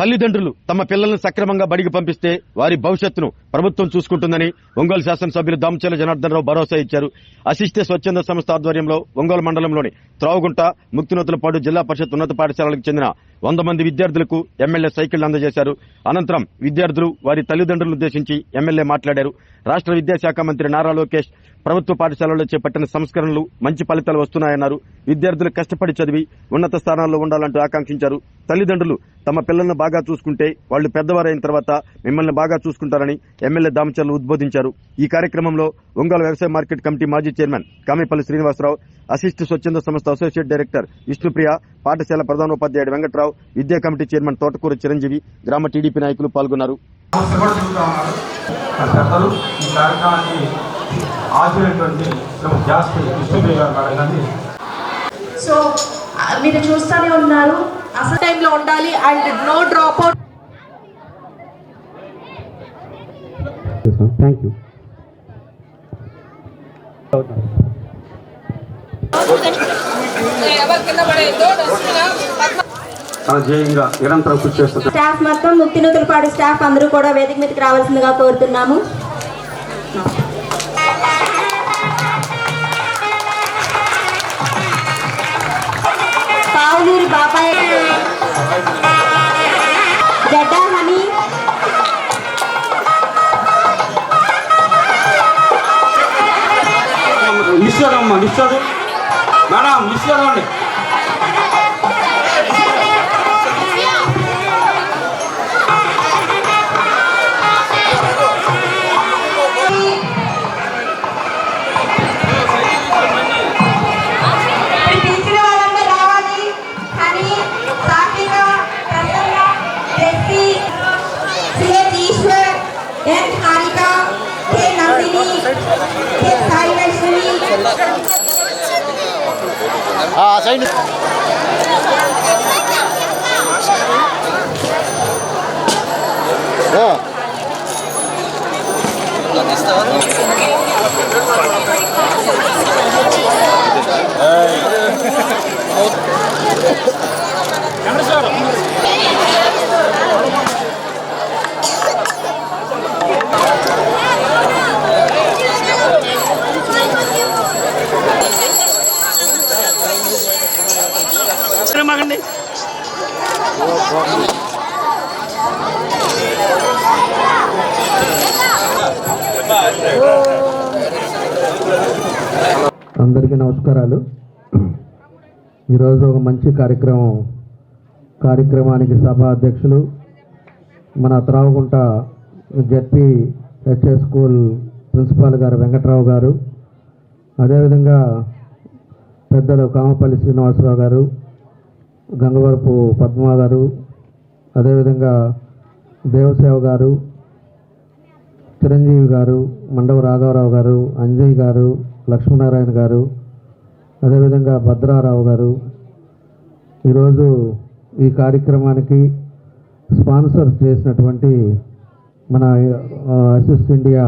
తల్లిదండ్రులు తమ పిల్లలను సక్రమంగా బడికి పంపిస్తే వారి భవిష్యత్తును ప్రభుత్వం చూసుకుంటుందని ఒంగోలు శాసనసభ్యులు దామచర్ల జనార్దన్ రావు భరోసా ఇచ్చారు. అసిస్తే స్వచ్ఛంద సంస్థ ఆధ్వర్యంలో ఒంగోలు మండలంలోని త్రావుగుంట, ముక్తినూతలపాడు జిల్లా పరిషత్ ఉన్నత పాఠశాలలకు చెందిన 100 మంది విద్యార్థులకు ఎమ్మెల్యే సైకిళ్లు అందజేశారు. అనంతరం విద్యార్థులు వారి తల్లిదండ్రులను ఉద్దేశించి ఎమ్మెల్యే మాట్లాడారు. రాష్ట్ర విద్యాశాఖ మంత్రి నారా లోకేష్ ప్రభుత్వ పాఠశాలల్లో చేపట్టిన సంస్కరణలు మంచి ఫలితాలు వస్తున్నాయన్నారు. విద్యార్థులు కష్టపడి చదివి ఉన్నత స్థానాల్లో ఉండాలంటూ ఆకాంక్షించారు. తల్లిదండ్రులు తమ పిల్లలను బాగా చూసుకుంటే వాళ్లు పెద్దవారైన తర్వాత మిమ్మల్ని బాగా చూసుకుంటారని ఎమ్మెల్యే దామచర్ల ఉద్బోధించారు. ఈ కార్యక్రమంలో ఒంగోలు వ్యవసాయ మార్కెట్ కమిటీ మాజీ చైర్మన్ కామేపల్లి శ్రీనివాసరావు, అసిస్ట్ స్వచ్ఛంద సంస్థ అసోసియేట్ డైరెక్టర్ విష్ణుప్రియ, పాఠశాల ప్రధానోపాధ్యాయుడు వెంకట్రావు, విద్యా కమిటీ చైర్మన్ తోటకూర చిరంజీవి, గ్రామ టీడీపీ నాయకులు పాల్గొన్నారు. సో మీరు చూస్తూనే ఉన్నారు, అసలు టైంలో ఉండాలి and no drop out. Thank you. నిరంతరం కృషి చేస్తున్నారు. స్టాఫ్ మొత్తం ముక్తినూతలపాడు స్టాఫ్ అందరూ కూడా వేదిక మీదకి రావాల్సిందిగా కోరుతున్నాము. పావులూరి బాబాయ్, జడ్డా హనీ, నిశ్చదమ్మా నిశ్చదు మేడం నిశ్చదండి. సైడ్ మాగండి. అందరికీ నమస్కారాలు. ఈరోజు ఒక మంచి కార్యక్రమానికి సభా అధ్యక్షులు మన త్రావుగుంట జెడ్పీ హెచ్ఎస్ స్కూల్ ప్రిన్సిపాల్ గారు వెంకట్రావు గారు, అదేవిధంగా పెద్దలు కామపల్లి శ్రీనివాసరావు గారు, గంగవరపు పద్మ గారు, అదేవిధంగా దేవసేవ గారు, చిరంజీవి గారు, మండవ రాఘవరావు గారు, అంజయ్ గారు, లక్ష్మీనారాయణ గారు, అదేవిధంగా భద్రారావు గారు, ఈరోజు ఈ కార్యక్రమానికి స్పాన్సర్ చేసినటువంటి మన అసిస్ట్ ఇండియా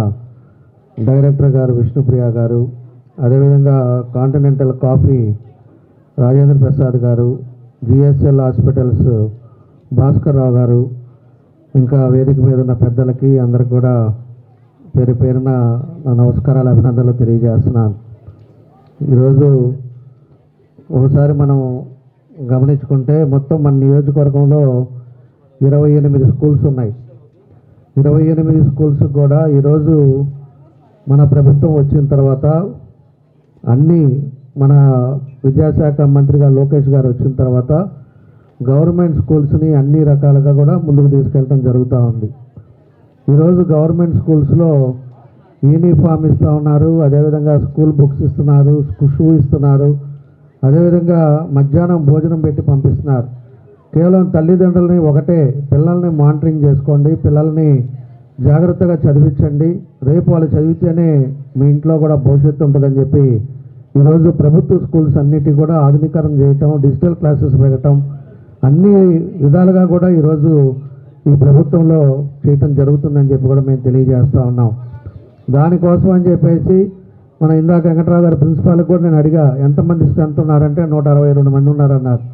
డైరెక్టర్ గారు విష్ణుప్రియ గారు, అదేవిధంగా కాంటినెంటల్ కాఫీ రాజేంద్ర ప్రసాద్ గారు, జిఎస్ఎల్ హాస్పిటల్స్ భాస్కర్ రావు గారు, ఇంకా వేదిక మీద ఉన్న పెద్దలకి అందరికి కూడా పేరు పేరున నమస్కారాలు, అభినందనలు తెలియజేస్తున్నాను. ఈరోజు ఒకసారి మనం గమనించుకుంటే మొత్తం మన నియోజకవర్గంలో 28 స్కూల్స్ ఉన్నాయి. 28 స్కూల్స్ కూడా ఈరోజు మన ప్రభుత్వం వచ్చిన తర్వాత అన్నీ మన విద్యాశాఖ మంత్రిగా లోకేష్ గారు వచ్చిన తర్వాత గవర్నమెంట్ స్కూల్స్ని అన్ని రకాలుగా కూడా ముందుకు తీసుకెళ్ళడం జరుగుతూ ఉంది. ఈరోజు గవర్నమెంట్ స్కూల్స్లో యూనిఫామ్ ఇస్తూ ఉన్నారు, అదేవిధంగా స్కూల్ బుక్స్ ఇస్తున్నారు, షూ ఇస్తున్నారు, అదేవిధంగా మధ్యాహ్నం భోజనం పెట్టి పంపిస్తున్నారు. కేవలం తల్లిదండ్రులని ఒకటే, పిల్లల్ని మానిటరింగ్ చేసుకోండి, పిల్లల్ని జాగ్రత్తగా చదివించండి, రేపు వాళ్ళు చదివితేనే మీ ఇంట్లో కూడా భవిష్యత్తు ఉంటుందని చెప్పి ఈరోజు ప్రభుత్వ స్కూల్స్ అన్నిటి కూడా ఆధునీకరణ చేయటం, డిజిటల్ క్లాసెస్ పెట్టడం, అన్ని విధాలుగా కూడా ఈరోజు ఈ ప్రభుత్వంలో చేయటం జరుగుతుందని చెప్పి కూడా మేము తెలియజేస్తూ ఉన్నాం. దానికోసం అని చెప్పేసి మన ఇందాక వెంకట్రావు గారు ప్రిన్సిపాల్కి కూడా నేను అడిగా, ఎంతమంది స్ట్రెంత్ ఉన్నారంటే 162 మంది ఉన్నారన్నారు.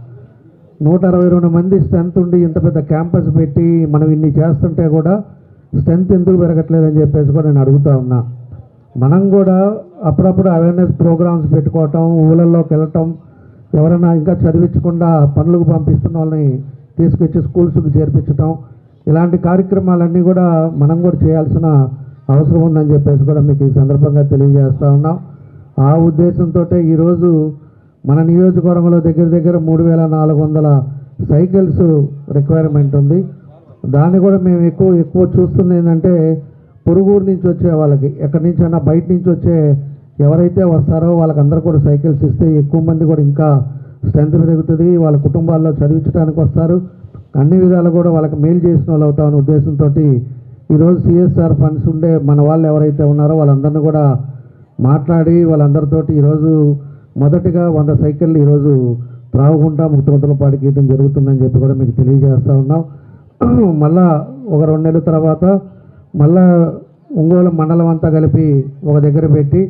162 మంది స్ట్రెంత్ ఉండి ఇంత పెద్ద క్యాంపస్ పెట్టి మనం ఇన్ని చేస్తుంటే కూడా స్ట్రెంత్ ఎందుకు పెరగట్లేదని చెప్పేసి కూడా నేను అడుగుతా ఉన్నా. మనం కూడా అప్పుడప్పుడు అవేర్నెస్ ప్రోగ్రామ్స్ పెట్టుకోవటం, ఊళ్ళల్లోకి వెళ్ళటం, ఎవరైనా ఇంకా చదివించకుండా పనులకు పంపిస్తున్న వాళ్ళని తీసుకొచ్చి స్కూల్స్కి చేర్పించటం, ఇలాంటి కార్యక్రమాలన్నీ కూడా మనం కూడా చేయాల్సిన అవసరం ఉందని చెప్పేసి కూడా మీకు ఈ సందర్భంగా తెలియజేస్తూ ఉన్నాం. ఆ ఉద్దేశంతో ఈరోజు మన నియోజకవర్గంలో దగ్గర దగ్గర 3400 సైకిల్స్ రిక్వైర్మెంట్ ఉంది. దాన్ని కూడా మేము ఎక్కువ చూస్తుంది ఏంటంటే పొరుగురు నుంచి వచ్చే వాళ్ళకి, ఎక్కడి నుంచి అయినా బయట నుంచి వచ్చే ఎవరైతే వస్తారో వాళ్ళకందరూ కూడా సైకిల్స్ ఇస్తే ఎక్కువ మంది కూడా ఇంకా స్ట్రెంత్ పెరుగుతుంది, వాళ్ళ కుటుంబాల్లో చదివించడానికి వస్తారు, అన్ని విధాలు కూడా వాళ్ళకి మేలు చేసిన వాళ్ళు అవుతామనే ఉద్దేశంతో ఈరోజు సిఎస్ఆర్ ఫండ్స్ ఉండే మన వాళ్ళు ఎవరైతే ఉన్నారో వాళ్ళందరినీ కూడా మాట్లాడి వాళ్ళందరితోటి ఈరోజు మొదటిగా 100 సైకిళ్ళు ఈరోజు త్రాగుకుంటా ముక్తమంతులపాటికి ఇవ్వడం జరుగుతుందని చెప్పి కూడా మీకు తెలియజేస్తూ ఉన్నాం. మళ్ళా ఒక 2 నెలల తర్వాత మళ్ళా ఒంగోలు మండలం అంతా కలిపి ఒక దగ్గర పెట్టి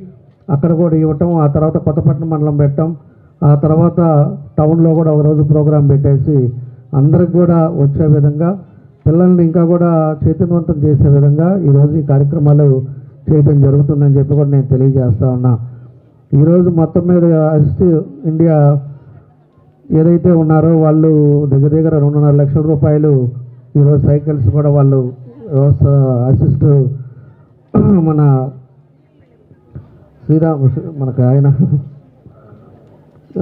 అక్కడ కూడా ఇవ్వటం, ఆ తర్వాత కొత్తపట్నం మండలం పెట్టడం, ఆ తర్వాత టౌన్లో కూడా ఒకరోజు ప్రోగ్రాం పెట్టేసి అందరికి కూడా వచ్చే విధంగా పిల్లల్ని ఇంకా కూడా చైతన్యవంతం చేసే విధంగా ఈరోజు ఈ కార్యక్రమాలు చేయడం జరుగుతుందని చెప్పి కూడా నేను తెలియజేస్తా ఉన్నా. ఈరోజు మొత్తం మీద అసిస్ట్ ఇండియా ఏదైతే ఉన్నారో వాళ్ళు దగ్గర దగ్గర 2.5 లక్షల రూపాయలు ఈరోజు సైకిల్స్ కూడా వాళ్ళు వ్యవస్థ అసిస్ట్ మన మనకు ఆయన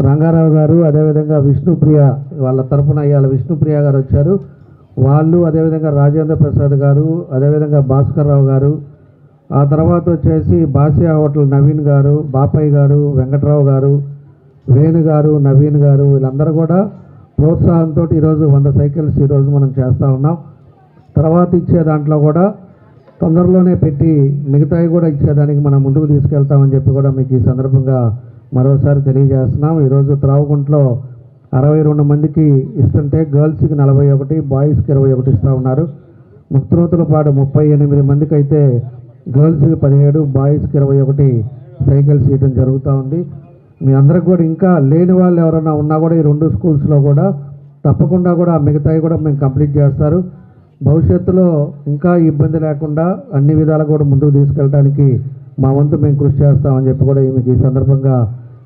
రంగారావు గారు, అదేవిధంగా విష్ణుప్రియ వాళ్ళ తరఫున ఇవాళ విష్ణుప్రియ గారు వచ్చారు. వాళ్ళు అదేవిధంగా రాజేంద్ర ప్రసాద్ గారు, అదేవిధంగా భాస్కర్ రావు గారు, ఆ తర్వాత వచ్చేసి బాసియా హోటల్ నవీన్ గారు, బాపయ్య గారు, వెంకట్రావు గారు, వేణు గారు, నవీన్ గారు, వీళ్ళందరూ కూడా ప్రోత్సాహంతో ఈరోజు 100 సైకిల్స్ ఈరోజు మనం చేస్తూ ఉన్నాం. తర్వాత ఇచ్చే దాంట్లో కూడా తొందరలోనే పెట్టి మిగతాయి కూడా ఇచ్చేదానికి మనం ముందుకు తీసుకెళ్తామని చెప్పి కూడా మీకు ఈ సందర్భంగా మరోసారి తెలియజేస్తున్నాం. ఈరోజు త్రావుగుంట్లో 62 మందికి ఇస్తుంటే గర్ల్స్కి 41, బాయ్స్కి 21 ఇస్తూ ఉన్నారు. ముక్తనూతలపాడు 38 మందికి అయితే గర్ల్స్కి 17, బాయ్స్కి 21 సైకిల్స్ ఇవ్వడం జరుగుతూ ఉంది. మీ అందరికి కూడా ఇంకా లేని వాళ్ళు ఎవరైనా ఉన్నా కూడా ఈ 2 స్కూల్స్లో కూడా తప్పకుండా కూడా మిగతాయి కూడా మేము కంప్లీట్ చేస్తారు. భవిష్యత్తులో ఇంకా ఇబ్బంది లేకుండా అన్ని విధాలు కూడా ముందుకు తీసుకెళ్ళడానికి మా వంతు మేము కృషి చేస్తామని చెప్పి కూడా మీకు ఈ సందర్భంగా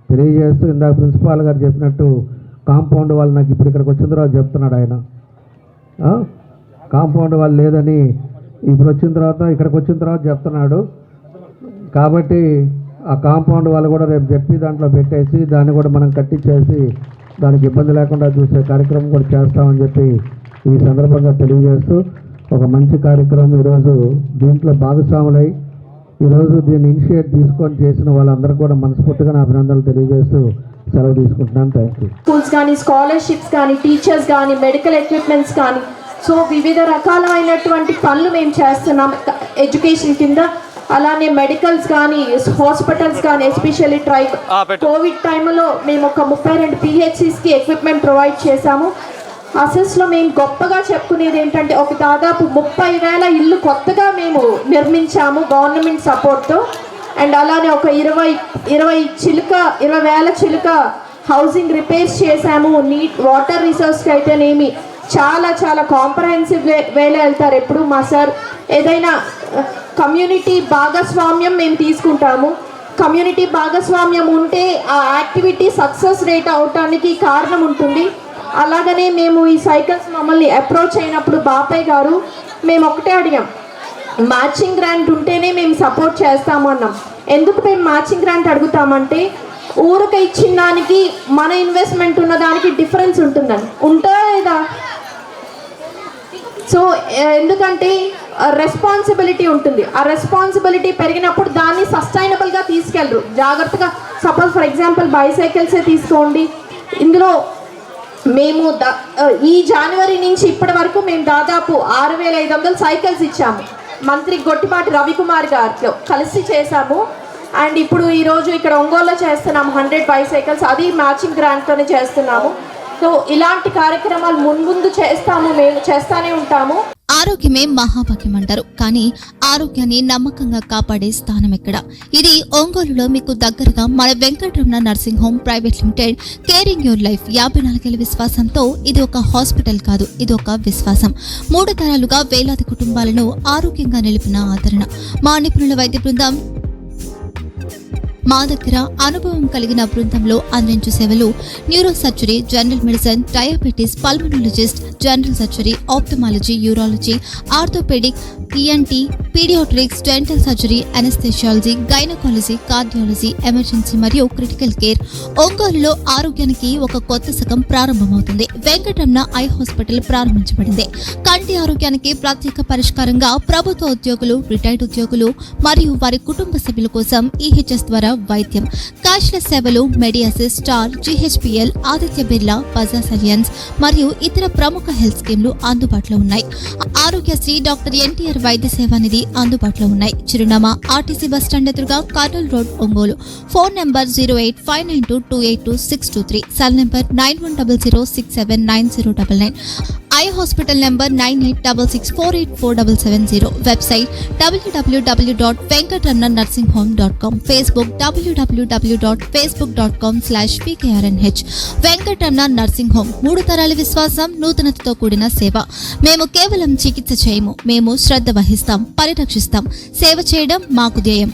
తెలియజేస్తూ, ఇందాక ప్రిన్సిపాల్ గారు చెప్పినట్టు కాంపౌండ్ వాళ్ళు నాకు ఇప్పుడు ఇక్కడికి వచ్చిన తర్వాత చెప్తున్నాడు ఆయన, కాంపౌండ్ వాళ్ళు లేదని ఇప్పుడు వచ్చిన తర్వాత ఇక్కడికి వచ్చిన తర్వాత చెప్తున్నాడు. కాబట్టి ఆ కాంపౌండ్ వాళ్ళు కూడా రేపు చెప్పి దాంట్లో పెట్టేసి దాన్ని కూడా మనం కట్టించేసి దానికి ఇబ్బంది లేకుండా చూసే కార్యక్రమం కూడా చేస్తామని చెప్పి ఈ సందర్భంగా తెలియజేస్తూ, ఒక మంచి కార్యక్రమం ఈరోజు దీంట్లో భాగస్వాములై ఈరోజు దీన్ని ఇనిషియేట్ తీసుకొని చేసిన వాళ్ళందరూ కూడా మనస్ఫూర్తిగా నా అభినందనలు తెలియజేస్తూ సెలవు తీసుకుంటున్నాను. Thank you. స్కూల్స్ కానీ, స్కాలర్షిప్స్ కానీ, టీచర్స్ కానీ, మెడికల్ ఎక్విప్మెంట్స్ కానీ, సో వివిధ రకాలైనటువంటి పనులు మేము చేస్తున్నాం ఎడ్యుకేషన్ కింద. అలానే మెడికల్స్ కానీ, హాస్పిటల్స్ కానీ, ఎస్పెషల్లీ కోవిడ్ టైంలో మేము ఒక 32 PHCస్కి ఎక్విప్మెంట్ ప్రొవైడ్ చేశాము. అసెస్లో మేము గొప్పగా చెప్పుకునేది ఏంటంటే ఒక దాదాపు 30,000 ఇల్లు కొత్తగా మేము నిర్మించాము గవర్నమెంట్ సపోర్ట్తో. అండ్ అలానే ఒక 20,000 చిలుక హౌసింగ్ రిపేర్స్ చేశాము. నీట్ వాటర్ రిసోర్స్కి అయితేనేమి చాలా చాలా కాంప్రహెన్సివ్ వేలో వెళ్తారు ఎప్పుడు మా సార్. ఏదైనా కమ్యూనిటీ భాగస్వామ్యం మేము తీసుకుంటాము. కమ్యూనిటీ భాగస్వామ్యం ఉంటే ఆ యాక్టివిటీ సక్సెస్ రేట్ అవటానికి కారణం ఉంటుంది. అలాగనే మేము ఈ సైకిల్స్ మమ్మల్ని అప్రోచ్ అయినప్పుడు బాపయ్య గారు మేము ఒకటే అడిగాం, మ్యాచింగ్ గ్రాంట్ ఉంటేనే మేము సపోర్ట్ చేస్తాము అన్నాం. ఎందుకు మేము మ్యాచింగ్ గ్రాంట్ అడుగుతామంటే ఊరికి ఇచ్చిన దానికి మన ఇన్వెస్ట్మెంట్ ఉన్న దానికి డిఫరెన్స్ ఉంటుందని. ఉంటుందా లేదా? సో ఎందుకంటే రెస్పాన్సిబిలిటీ ఉంటుంది. ఆ రెస్పాన్సిబిలిటీ పెరిగినప్పుడు దాన్ని సస్టైనబుల్గా తీసుకెళ్ళరు జాగ్రత్తగా. సపోజ్ ఫర్ ఎగ్జాంపుల్ బైసైకిల్సే తీసుకోండి. ఇందులో మేము ఈ జనవరి నుంచి ఇప్పటి వరకు మేము దాదాపు 6,500 సైకిల్స్ ఇచ్చాము. మంత్రి గొట్టిపాటి రవికుమార్ గారితో కలిసి చేశాము. అండ్ ఇప్పుడు ఈరోజు ఇక్కడ ఒంగోలులో చేస్తున్నాము 100 బైసైకిల్స్, అది మ్యాచింగ్ గ్రాంట్తోనే చేస్తున్నాము. సో ఇలాంటి కార్యక్రమాలు ముందు చేస్తాము, మేము చేస్తూనే ఉంటాము. ఆరోగ్యమే మహాభాగ్యం అంటారు, కానీ ఆరోగ్యాన్ని నమ్మకంగా కాపాడే స్థానం ఎక్కడ? ఇది ఒంగోలులో మీకు దగ్గరగా మన Venkataramana nursing home private limited. Caring your life 54 విశ్వాసంతో ఇది ఒక హాస్పిటల్ కాదు, ఇది ఒక విశ్వాసం. 3 తరాలుగా వేలాది కుటుంబాలను ఆరోగ్యంగా నిలిపిన ఆదరణ. మా నిపుణుల వైద్య బృందం మా దగ్గర అనుభవం కలిగిన బృందంలో అందించే సేవలు neuro surgery, general medicine, diabetes, pulmonologist, general surgery, ophthalmology, urology, orthopaedic, ENT, paediatrics, dental surgery, anaesthesiology, gynaecology, cardiology, emergency మరియు క్రిటికల్ కేర్. ఒంగోలులో ఆరోగ్యానికి ఒక కొత్త శకం ప్రారంభమవుతుంది. వెంకటరమణ ఐ హాస్పిటల్ ప్రారంభించబడింది. కంటి ఆరోగ్యానికి ప్రత్యేక పరిష్కారంగా ప్రభుత్వ ఉద్యోగులు, రిటైర్డ్ ఉద్యోగులు మరియు వారి కుటుంబ సభ్యుల కోసం ఈహెచ్ఎస్ ద్వారా వైద్యం, క్యాష్లెస్ సేవలు, మెడియాసిస్, Star, GHPL, Aditya Birla, Bajaj Allianz మరియు ఇతర ప్రముఖ హెల్త్ స్కీమ్లు అందుబాటులో ఉన్నాయి. ఆరోగ్యశ్రీ, డాక్టర్ ఎన్టీఆర్ వైద్య సేవా నిధి అందుబాటులో ఉన్నాయి. చిరునామా ఆర్టీసీ బస్టాండ్ ఎదురుగా, Kurnool road, Ongole. Phone number 08592282623, cell number 9100679099. Eye hospital number 9866484770. Website www.venkatramanarsinghome.com. Facebook www.facebook.com/pkrnh. Venkataramana nursing home, 3 తరాల విశ్వాసం, నూతనతతో కూడిన సేవ. మేము కేవలం చికిత్స చేయము, మేము శ్రద్ధ వహిస్తాం, పరిరక్షిస్తాం. సేవ చేయడం మాకు ధ్యేయం.